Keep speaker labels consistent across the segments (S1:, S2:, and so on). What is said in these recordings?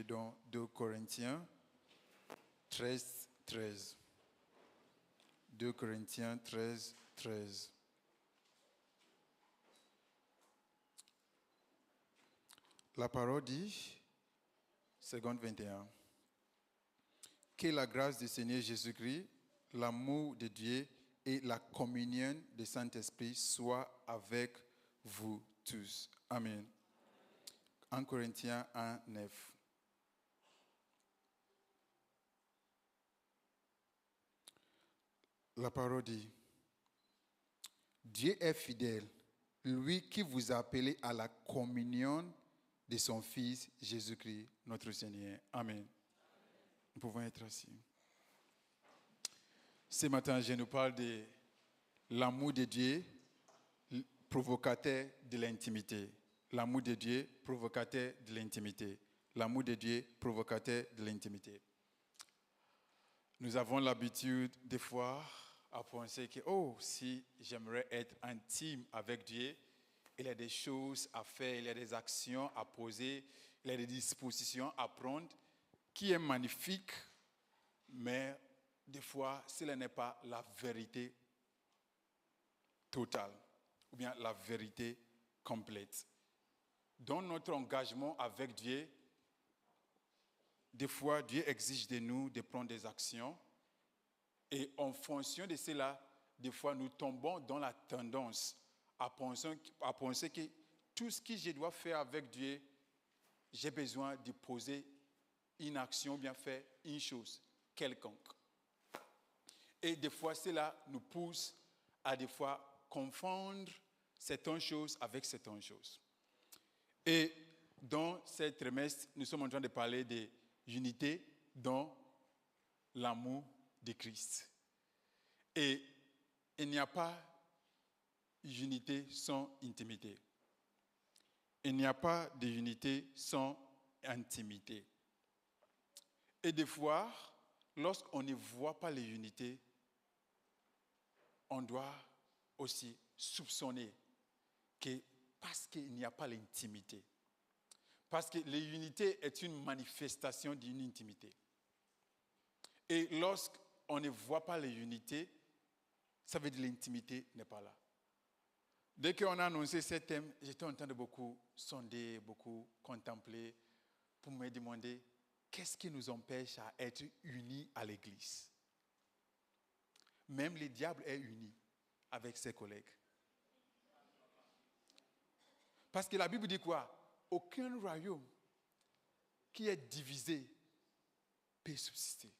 S1: dans 2 Corinthiens 13, 13. 2 Corinthiens 13, 13. La parole dit, seconde 21, que la grâce du Seigneur Jésus-Christ, l'amour de Dieu et la communion du Saint-Esprit soient avec vous tous. Amen. 1 Corinthiens 1, 9. La parole dit, Dieu est fidèle, lui qui vous a appelé à la communion de son Fils Jésus-Christ, notre Seigneur. Amen. Nous pouvons être assis. Ce matin, je nous parle de l'amour de Dieu, provocateur de l'intimité. L'amour de Dieu, provocateur de l'intimité. L'amour de Dieu, provocateur de l'intimité. Nous avons l'habitude, des fois, à penser que, si j'aimerais être intime avec Dieu, il y a des choses à faire, il y a des actions à poser, il y a des dispositions à prendre, qui est magnifique, mais des fois, cela n'est pas la vérité totale, ou bien la vérité complète. Dans notre engagement avec Dieu, des fois, Dieu exige de nous de prendre des actions, et en fonction de cela, des fois, nous tombons dans la tendance à penser que tout ce que je dois faire avec Dieu, j'ai besoin de poser une action, ou bien faire une chose quelconque. Et des fois, cela nous pousse à des fois confondre certaines choses avec certaines choses. Et dans ce trimestre, nous sommes en train de parler de l'unité dans l'amour de Christ. Et il n'y a pas d'unité sans intimité. Il n'y a pas d'unité sans intimité. Et des fois, lorsqu'on ne voit pas les unités, on doit aussi soupçonner que parce qu'il n'y a pas l'intimité. Parce que l'unité est une manifestation d'une intimité. Et lorsqu'on ne voit pas l'unité, ça veut dire que l'intimité n'est pas là. Dès qu'on a annoncé ce thème, j'étais en train de beaucoup sonder, beaucoup contempler, pour me demander qu'est-ce qui nous empêche à être unis à l'Église. Même le diable est uni avec ses collègues. Parce que la Bible dit quoi? Aucun royaume qui est divisé peut subsister.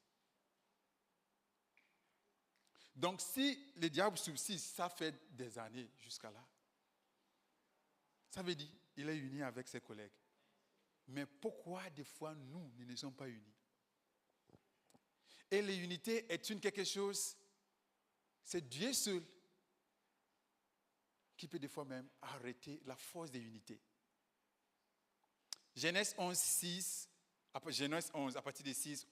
S1: Donc si le diable subsiste, ça fait des années jusqu'à là. Ça veut dire qu'il est uni avec ses collègues. Mais pourquoi des fois nous ne sommes pas unis? Et l'unité est quelque chose, c'est Dieu seul qui peut des fois même arrêter la force de l'unité. Genèse 11, 6, Genèse 11, à partir de 6,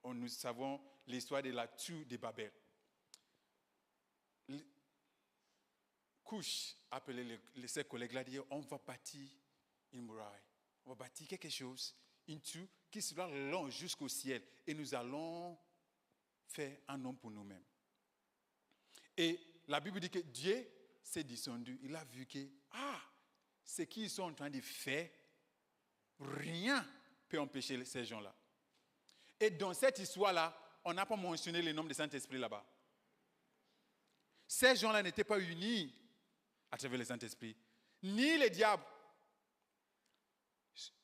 S1: nous savons l'histoire de la tour de Babel. Couche appelé ses collègues là, dit on va bâtir une muraille, on va bâtir quelque chose, une tour qui sera long jusqu'au ciel, et nous allons faire un homme pour nous-mêmes. Et la Bible dit que Dieu s'est descendu, il a vu que ce qu'ils sont en train de faire, rien ne peut empêcher ces gens-là. Et dans cette histoire-là, on n'a pas mentionné le nom du Saint-Esprit là-bas. Ces gens-là n'étaient pas unis à travers le Saint-Esprit, ni le diable.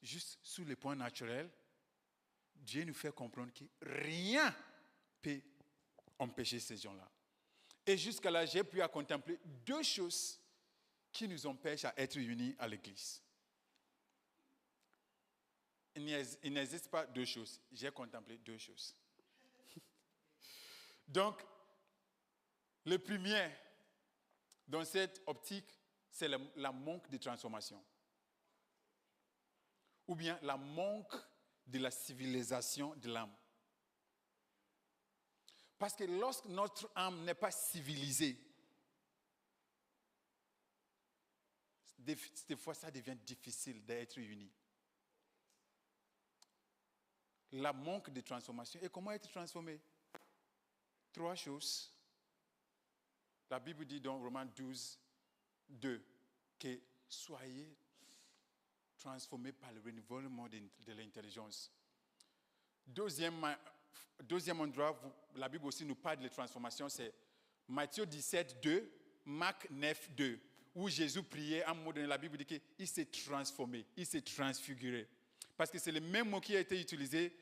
S1: Juste sous le point naturel, Dieu nous fait comprendre que rien ne peut empêcher ces gens-là. Et jusqu'à là, j'ai pu contempler deux choses qui nous empêchent à être unis à l'Église. Il n'existe pas deux choses. J'ai contemplé deux choses. Donc, le premier, dans cette optique, c'est la manque de transformation. Ou bien la manque de la civilisation de l'âme. Parce que lorsque notre âme n'est pas civilisée, des fois ça devient difficile d'être unis. la manque de transformation. Et comment être transformé? 3 choses. La Bible dit dans Romains 12, 2, que soyez transformés par le renouvellement de l'intelligence. Deuxième endroit, la Bible aussi nous parle de la transformation, c'est Matthieu 17, 2, Marc 9, 2, où Jésus priait, à un moment donné, la Bible dit qu'il s'est transformé, il s'est transfiguré. Parce que c'est le même mot qui a été utilisé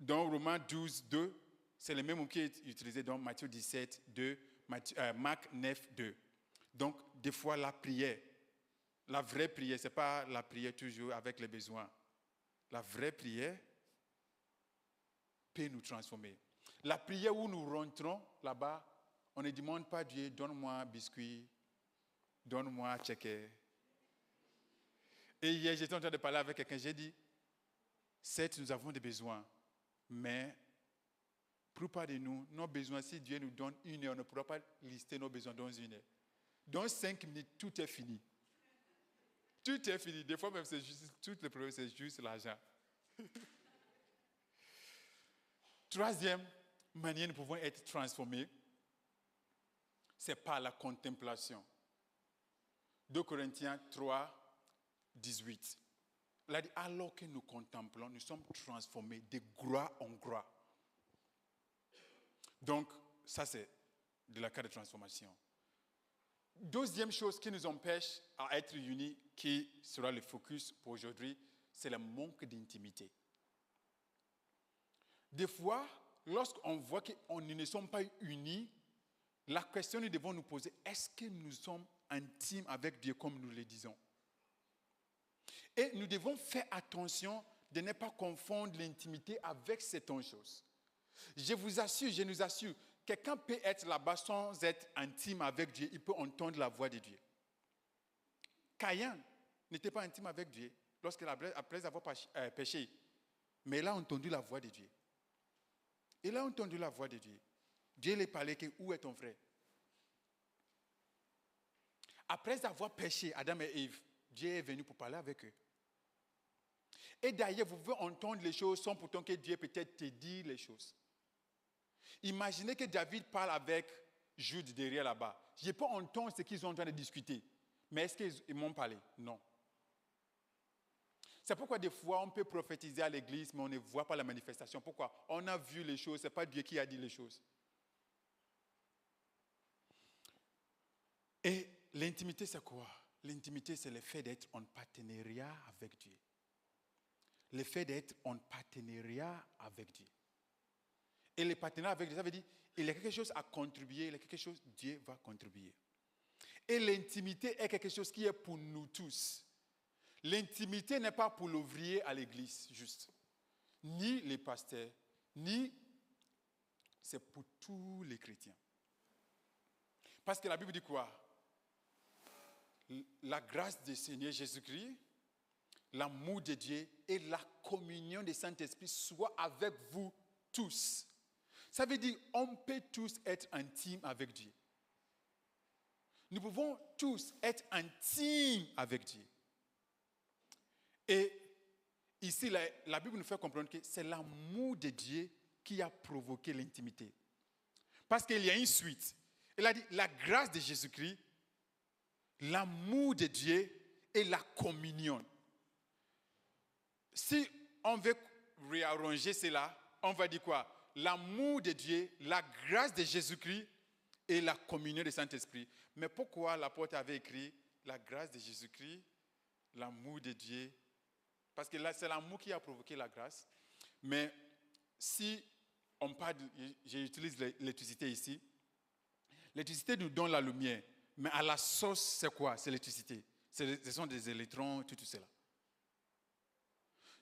S1: dans Romains 12, 2, c'est le même mot qui est utilisé dans Matthieu 17, 2, Marc 9, 2. Donc, des fois, la prière, la vraie prière, ce n'est pas la prière toujours avec les besoins. La vraie prière peut nous transformer. La prière où nous rentrons là-bas, on ne demande pas à Dieu, donne-moi un biscuit, donne-moi un checker. Et hier, j'étais en train de parler avec quelqu'un, j'ai dit, certes, nous avons des besoins, mais pour pas de nous, nos besoins, si Dieu nous donne 1 heure, on ne pourra pas lister nos besoins dans 1 heure. Dans 5 minutes, tout est fini. Tout est fini. Des fois même, c'est juste, tout le problème, c'est juste l'argent. Troisième manière nous pouvons être transformés, c'est par la contemplation. 2 Corinthiens 3, 18. Il a dit, alors que nous contemplons, nous sommes transformés de gloire en gloire. Donc, ça c'est de la cas de transformation. Deuxième chose qui nous empêche à être unis, qui sera le focus pour aujourd'hui, c'est le manque d'intimité. Des fois, lorsqu'on voit que nous ne sommes pas unis, la question que nous devons nous poser, est-ce que nous sommes intimes avec Dieu comme nous le disons? Et nous devons faire attention de ne pas confondre l'intimité avec certaines choses. Je nous assure, quelqu'un peut être là-bas sans être intime avec Dieu, il peut entendre la voix de Dieu. Caïn n'était pas intime avec Dieu après avoir péché, mais il a entendu la voix de Dieu. Il a entendu la voix de Dieu. Dieu lui parlait que où est ton frère? Après avoir péché, Adam et Ève, Dieu est venu pour parler avec eux. Et d'ailleurs, vous pouvez entendre les choses sans pourtant que Dieu peut-être te dise les choses. Imaginez que David parle avec Jude derrière là-bas. Je peux entendre ce qu'ils sont en train de discuter. Mais est-ce qu'ils m'ont parlé? Non. C'est pourquoi des fois, on peut prophétiser à l'église, mais on ne voit pas la manifestation. Pourquoi? On a vu les choses, ce n'est pas Dieu qui a dit les choses. Et l'intimité, c'est quoi? L'intimité, c'est le fait d'être en partenariat avec Dieu. Le fait d'être en partenariat avec Dieu. Et le partenariat avec Dieu, ça veut dire il y a quelque chose à contribuer, il y a quelque chose Dieu va contribuer. Et l'intimité est quelque chose qui est pour nous tous. L'intimité n'est pas pour l'ouvrier à l'église, juste. Ni les pasteurs, ni... C'est pour tous les chrétiens. Parce que la Bible dit quoi? La grâce du Seigneur Jésus-Christ, l'amour de Dieu et la communion du Saint-Esprit soient avec vous tous. Ça veut dire qu'on peut tous être intimes avec Dieu. Nous pouvons tous être intimes avec Dieu. Et ici, la Bible nous fait comprendre que c'est l'amour de Dieu qui a provoqué l'intimité. Parce qu'il y a une suite. Il a dit la grâce de Jésus-Christ, l'amour de Dieu et la communion. Si on veut réarranger cela, on va dire quoi? L'amour de Dieu, la grâce de Jésus-Christ et la communion du Saint-Esprit. Mais pourquoi l'apôtre avait écrit la grâce de Jésus-Christ, l'amour de Dieu? Parce que là, c'est l'amour qui a provoqué la grâce. Mais si on parle, j'utilise l'électricité ici. L'électricité nous donne la lumière. Mais à la source, c'est quoi? C'est l'électricité. Ce sont des électrons, tout cela.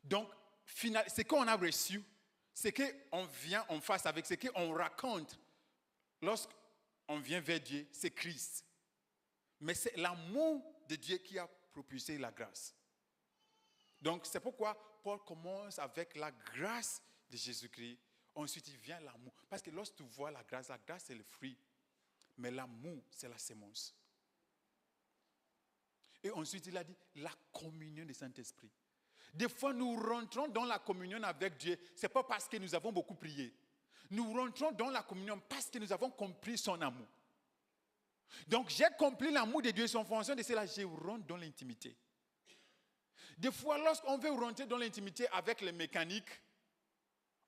S1: Donc, ce qu'on a reçu, ce qu'on vient en face avec, ce qu'on raconte lorsqu'on vient vers Dieu, c'est Christ. Mais c'est l'amour de Dieu qui a propulsé la grâce. Donc, c'est pourquoi Paul commence avec la grâce de Jésus-Christ. Ensuite, il vient l'amour. Parce que lorsque tu vois la grâce, c'est le fruit. Mais l'amour, c'est la sémence. Et ensuite, il a dit la communion du Saint-Esprit. Des fois, nous rentrons dans la communion avec Dieu, ce n'est pas parce que nous avons beaucoup prié. Nous rentrons dans la communion parce que nous avons compris son amour. Donc, j'ai compris l'amour de Dieu et en fonction de cela, je rentre dans l'intimité. Des fois, lorsqu'on veut rentrer dans l'intimité avec les mécaniques,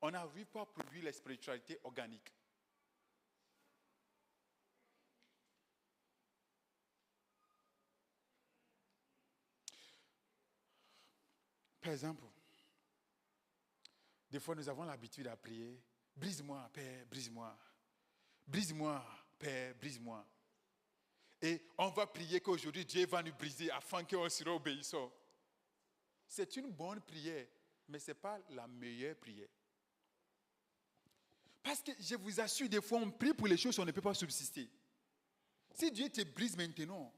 S1: on n'arrive pas à produire la spiritualité organique. Par exemple, des fois nous avons l'habitude à prier, brise-moi, Père, brise-moi. Brise-moi, Père, brise-moi. Et on va prier qu'aujourd'hui Dieu va nous briser afin qu'on sera obéissant. C'est une bonne prière, mais ce n'est pas la meilleure prière. Parce que je vous assure, des fois on prie pour les choses on ne peut pas subsister. Si Dieu te brise maintenant,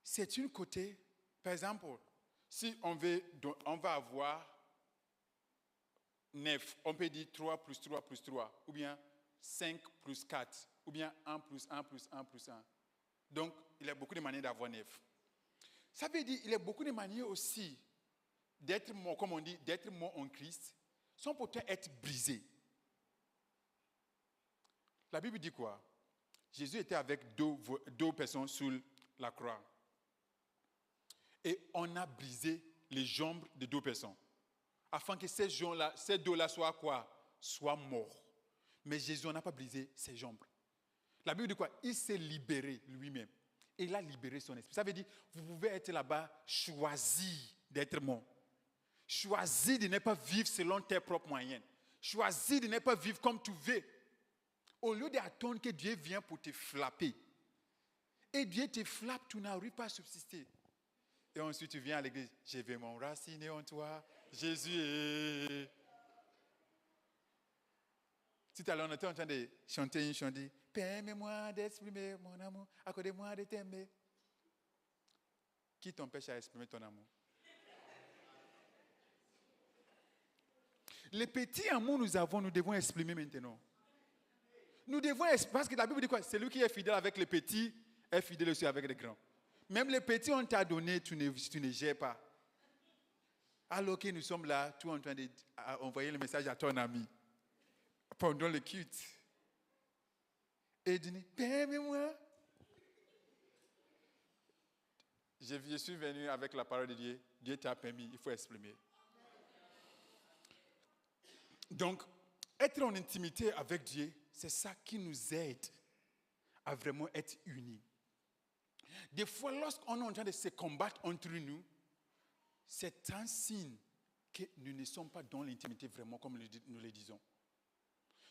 S1: c'est une côté, par exemple, si on va avoir 9, on peut dire 3 plus 3 plus 3, ou bien 5 plus 4, ou bien 1 plus 1 plus 1 plus 1. Donc, il y a beaucoup de manières d'avoir 9. Ça veut dire qu'il y a beaucoup de manières aussi d'être mort, comme on dit, d'être mort en Christ, sans pourtant être brisé. La Bible dit quoi? Jésus était avec deux personnes sur la croix. Et on a brisé les jambes de 2 personnes. Afin que ces deux-là soient quoi? Soient morts. Mais Jésus n'a pas brisé ses jambes. La Bible dit quoi? Il s'est libéré lui-même. Et il a libéré son esprit. Ça veut dire, vous pouvez être là-bas, choisi d'être mort. Choisi de ne pas vivre selon tes propres moyens. Choisi de ne pas vivre comme tu veux. Au lieu d'attendre que Dieu vienne pour te flapper. Et Dieu te flappe, tu n'arrives pas à subsister. Et ensuite tu viens à l'église, je vais m'enraciner en toi, Jésus est... Si tu on était en train de chanter une chanson, permets-moi d'exprimer mon amour, accordez-moi de t'aimer. Qui t'empêche à exprimer ton amour? Les petits amours nous devons exprimer maintenant. Nous devons, parce que la Bible dit quoi? Celui qui est fidèle avec les petits est fidèle aussi avec les grands. Même les petits, on t'a donné, tu ne gères pas. Alors que nous sommes là, tout en train d'envoyer le message à ton ami pendant le culte. Et tu dis, permets-moi. Je suis venu avec la parole de Dieu. Dieu t'a permis, il faut exprimer. Donc, être en intimité avec Dieu, c'est ça qui nous aide à vraiment être unis. Des fois, lorsqu'on est en train de se combattre entre nous, c'est un signe que nous ne sommes pas dans l'intimité vraiment comme nous le disons.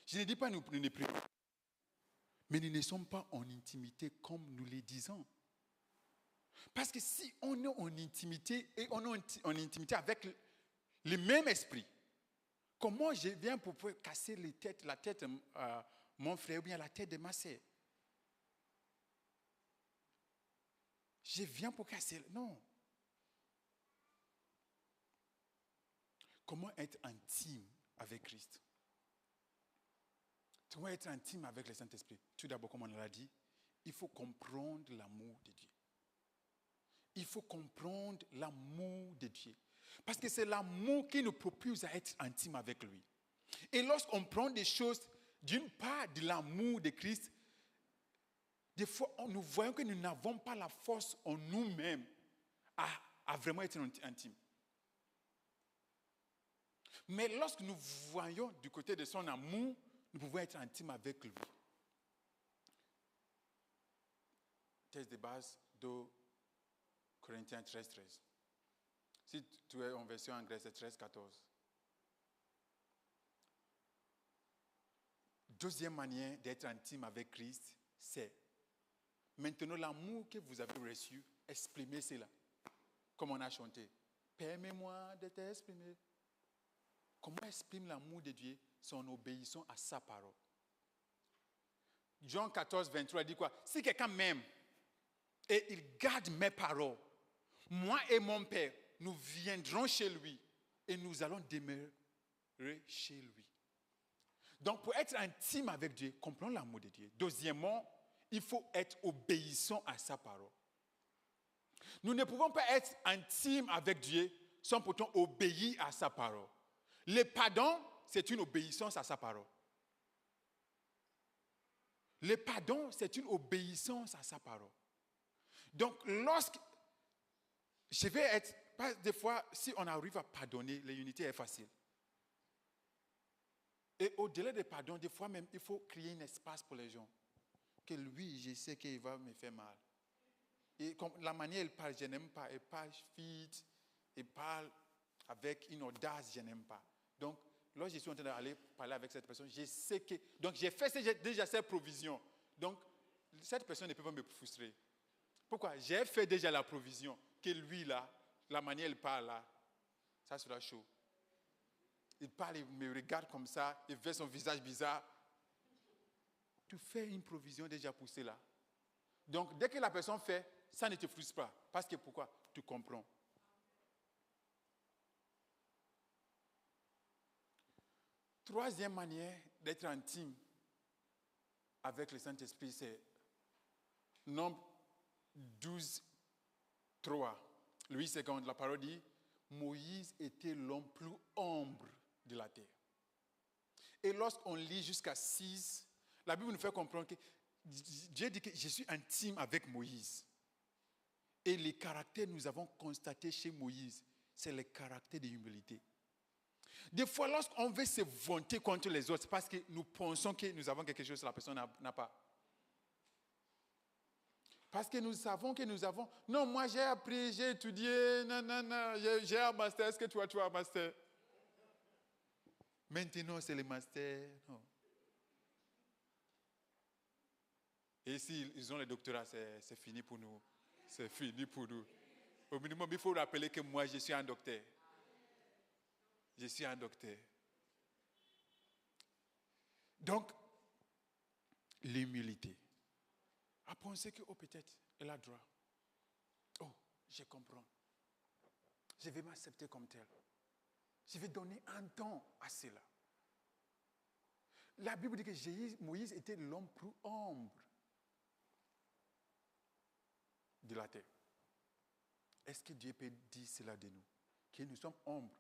S1: Je ne dis pas que nous ne prions, mais nous ne sommes pas en intimité comme nous le disons. Parce que si on est en intimité et on est en intimité avec le même esprit, comment je viens pour casser la tête de mon frère ou bien la tête de ma sœur? Je viens pour casser. Non. Comment être intime avec Christ? Comment être intime avec le Saint-Esprit? Tout d'abord, comme on l'a dit, il faut comprendre l'amour de Dieu. Il faut comprendre l'amour de Dieu. Parce que c'est l'amour qui nous propulse à être intime avec lui. Et lorsqu'on prend des choses, d'une part de l'amour de Christ, des fois, nous voyons que nous n'avons pas la force en nous-mêmes à vraiment être intime. Mais lorsque nous voyons du côté de son amour, nous pouvons être intimes avec lui. Texte de base de Corinthiens 13, 13. Si tu es en version anglaise, c'est 13, 14. Deuxième manière d'être intime avec Christ, c'est maintenant l'amour que vous avez reçu, exprimez cela. Comme on a chanté. Permets-moi de t'exprimer. Comment exprime l'amour de Dieu? C'est en obéissant à sa parole. Jean 14, 23 dit quoi? Si quelqu'un m'aime et il garde mes paroles, moi et mon Père, nous viendrons chez lui et nous allons demeurer chez lui. Donc, pour être intime avec Dieu, comprendre l'amour de Dieu. Deuxièmement, il faut être obéissant à sa parole. Nous ne pouvons pas être intimes avec Dieu sans pourtant obéir à sa parole. Le pardon, c'est une obéissance à sa parole. Le pardon, c'est une obéissance à sa parole. Donc, lorsque je vais être, des fois, si on arrive à pardonner, l'unité est facile. Et au-delà des pardons, des fois même, il faut créer un espace pour les gens. Que lui, je sais qu'il va me faire mal. Et comme la manière il parle, je n'aime pas. Il parle vite, il parle avec une audace, je n'aime pas. Donc, lorsque je suis en train d'aller parler avec cette personne, je sais que... Donc, j'ai fait déjà cette provision. Donc, cette personne ne peut pas me frustrer. Pourquoi? J'ai fait déjà la provision. Que lui, là, la manière il parle, là, ça sera chaud. Il parle, il me regarde comme ça, il fait son visage bizarre. Tu fais une provision déjà pour cela. Donc, dès que la personne fait, ça ne te frustre pas. Parce que pourquoi? Tu comprends. Troisième manière d'être intime avec le Saint-Esprit, c'est Nombre 12, 3. Louis II, la parole dit, Moïse était l'homme plus humble de la terre. Et lorsqu'on lit jusqu'à 6, la Bible nous fait comprendre que Dieu dit que je suis intime avec Moïse. Et les caractères que nous avons constatés chez Moïse, c'est le caractère de l'humilité. Des fois, lorsqu'on veut se vanter contre les autres, c'est parce que nous pensons que nous avons quelque chose que la personne n'a pas. Parce que nous savons que nous avons... Non, moi j'ai appris, j'ai étudié, non, j'ai un master. Est-ce que toi tu as un master? Maintenant, c'est le master. Non. Et s'ils ont le doctorat, c'est fini pour nous. C'est fini pour nous. Au minimum, il faut rappeler que moi, je suis un docteur. Je suis un docteur. Donc, l'humilité. À penser que, oh, peut-être, elle a droit. Oh, je comprends. Je vais m'accepter comme tel. Je vais donner un temps à cela. La Bible dit que Moïse était l'homme plus humble de la terre. Est-ce que Dieu peut dire cela de nous? Que nous sommes humbles.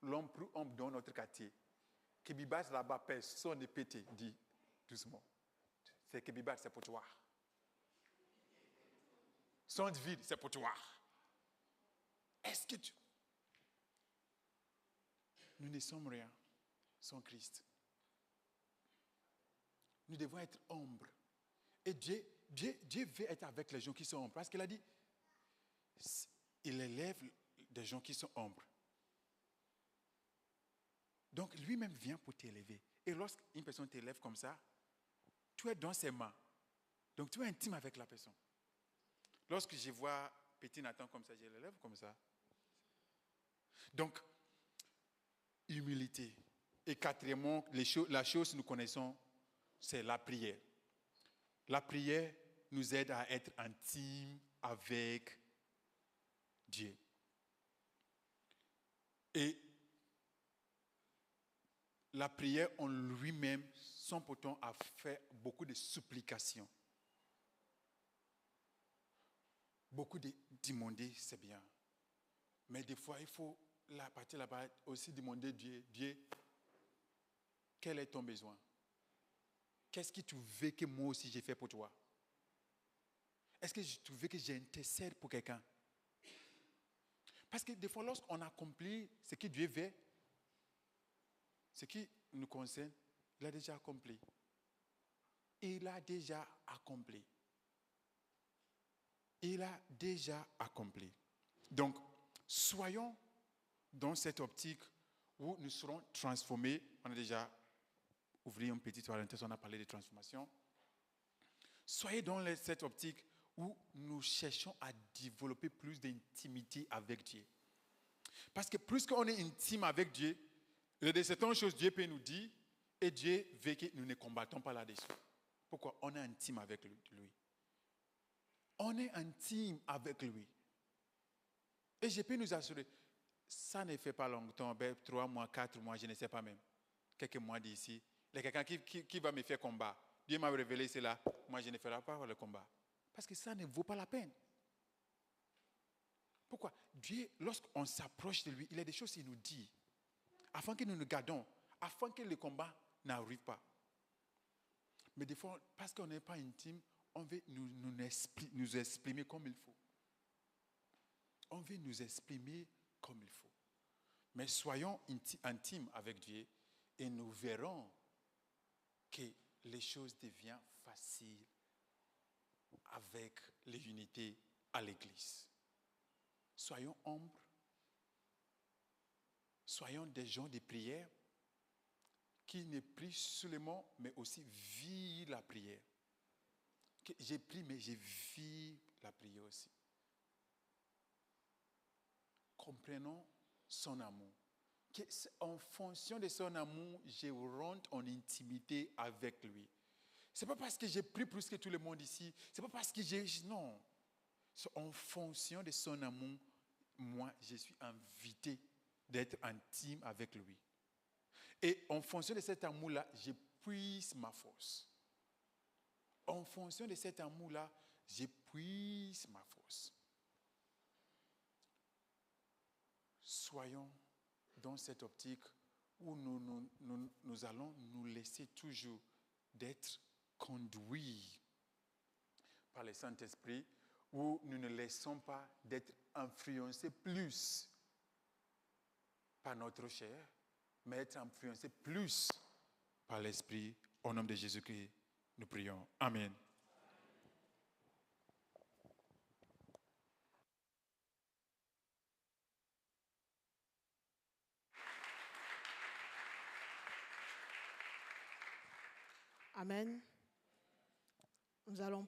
S1: L'homme plus humble dans notre quartier. Que Bibas là-bas, personne ne peut te dire doucement. C'est que Bibas, c'est pour toi. Centre-ville, c'est pour toi. Est-ce que tu... Nous ne sommes rien sans Christ. Nous devons être humbles. Et Dieu veut être avec les gens qui sont humbles. Parce qu'il a dit, il élève des gens qui sont humbles. Donc lui-même vient pour t'élever. Et lorsqu'une personne t'élève comme ça, tu es dans ses mains. Donc tu es intime avec la personne. Lorsque je vois petit Nathan comme ça, je l'élève comme ça. Donc, humilité. Et quatrièmement, la chose que nous connaissons, c'est la prière. La prière nous aide à être intime avec Dieu. Et la prière en lui-même, sans pourtant à faire beaucoup de supplications. Beaucoup de demander, c'est bien. Mais des fois, il faut la partie là-bas aussi demander Dieu, quel est ton besoin? Qu'est-ce que tu veux que moi aussi j'ai fait pour toi? Est-ce que tu veux que j'intercède pour quelqu'un? Parce que des fois, lorsqu'on accomplit ce que Dieu veut, ce qui nous concerne, il a déjà accompli. Il a déjà accompli. Il a déjà accompli. Donc, soyons dans cette optique où nous serons transformés. On a déjà ouvert une petite parenthèse, on a parlé de transformation. Soyez dans cette optique où nous cherchons à développer plus d'intimité avec Dieu. Parce que plus qu'on est intime avec Dieu, de certaines choses, Dieu peut nous dire, et Dieu veut que nous ne combattons pas là-dessus. Pourquoi? On est intime avec lui. On est intime avec lui. Et je peux nous assurer, ça ne fait pas longtemps, 3 mois, 4 mois, je ne sais pas même, quelques mois d'ici, Il y a quelqu'un qui va me faire combat. Dieu m'a révélé cela. Moi, je ne ferai pas le combat. Parce que ça ne vaut pas la peine. Pourquoi? Dieu, lorsqu'on s'approche de lui, il y a des choses qu'il nous dit. Afin que nous nous gardons. Afin que le combat n'arrive pas. Mais des fois, parce qu'on n'est pas intime, on veut nous exprimer comme il faut. On veut nous exprimer comme il faut. Mais soyons intimes avec Dieu et nous verrons que les choses deviennent faciles avec l'unité à l'Église. Soyons humbles. Soyons des gens de prière qui ne prient seulement, mais aussi vivent la prière. J'ai prié, mais j'ai vécu la prière aussi. Comprenons son amour. En fonction de son amour, je rentre en intimité avec lui. Ce n'est pas parce que j'ai pris plus que tout le monde ici. Ce n'est pas parce que j'ai... Non. En fonction de son amour, moi, je suis invité d'être intime avec lui. Et en fonction de cet amour-là, je puise ma force. En fonction de cet amour-là, je puise ma force. Soyons dans cette optique où nous allons nous laisser toujours d'être conduits par le Saint-Esprit, où nous ne laissons pas d'être influencés plus par notre chair, mais être influencés plus par l'Esprit. Au nom de Jésus-Christ, nous prions. Amen.
S2: Amen. Nous allons